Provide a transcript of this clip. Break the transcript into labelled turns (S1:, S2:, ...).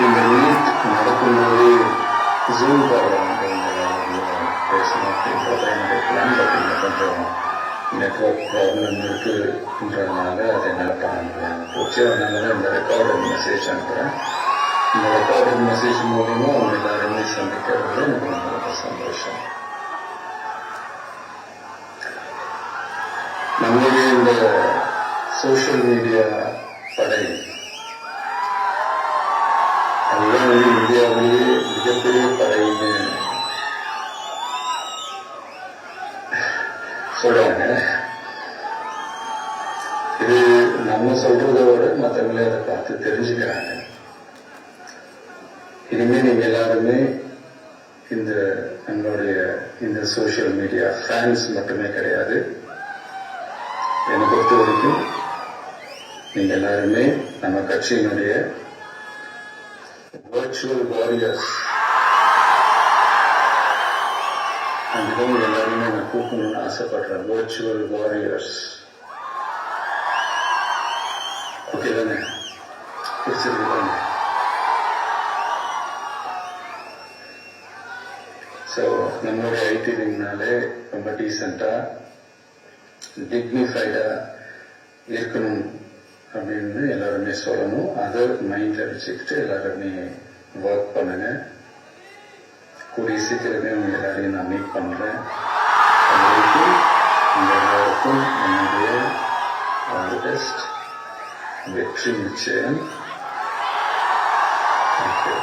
S1: இந்த மீட் நடக்கும்போது ஜூம் பேசணும் அப்படின்றத என்னுடைய பிளான். பட் இங்கே கொஞ்சம் நெட்ஒர்க் ப்ராப்ளம் இருக்குன்றதுனால அதை என்னால் பண்ண முடியாமல் போச்சு. அதனால தான் இந்த ரெக்கார்டட் மெசேஜ் அனுப்புகிறேன். இந்த ரெக்கார்டட் மெசேஜ் மூலிமா அவங்க எல்லாருமே சந்திக்கிறது எனக்கு ரொம்ப சந்தோஷம். நம்முடைய இந்த சோஷியல் மீடியா படை அதுதான் இந்தியாவிலேயே மிகப்பெரிய படைன்னு சொல்றாங்க. இது நம்ம சொல்றதை விட மற்றவங்களே அதை பார்த்து தெரிஞ்சுக்கிறாங்க. இனிமே நீங்க எல்லாருமே இந்த நம்மளுடைய இந்த சோஷியல் மீடியா ஃபேன்ஸ் மட்டுமே கிடையாது. என்னை பொறுத்த வரைக்கும் நீங்க எல்லாருமே நம்ம கட்சியினுடைய வர்ச்சுவல் வாரியர்ஸ். அதுதான் எல்லாருமே நான் கூப்பிடணும்னு ஆசைப்படுறேன். Virtual warriors. ஓகே தானே? பிடிச்சிருக்குதானே? ஸோ நம்மளுடைய ஐடி விங்னாலே ரொம்ப டீசெண்டா டிக்னிஃபைடா இருக்கணும் அப்படின்னு எல்லாருமே சொல்லணும். அதை மைண்ட்ல வச்சுக்கிட்டு எல்லாருமே ஒர்க் பண்ணுங்க. கூடிய சீக்கிரமே உங்க எல்லாரையும் நான் மீட் பண்றேன். அதுவரைக்கும் உங்க எல்லாருக்கும் என்னுடைய ஆல் தி பெஸ்ட். வெற்றி நிச்சயம். தேங்க்யூ.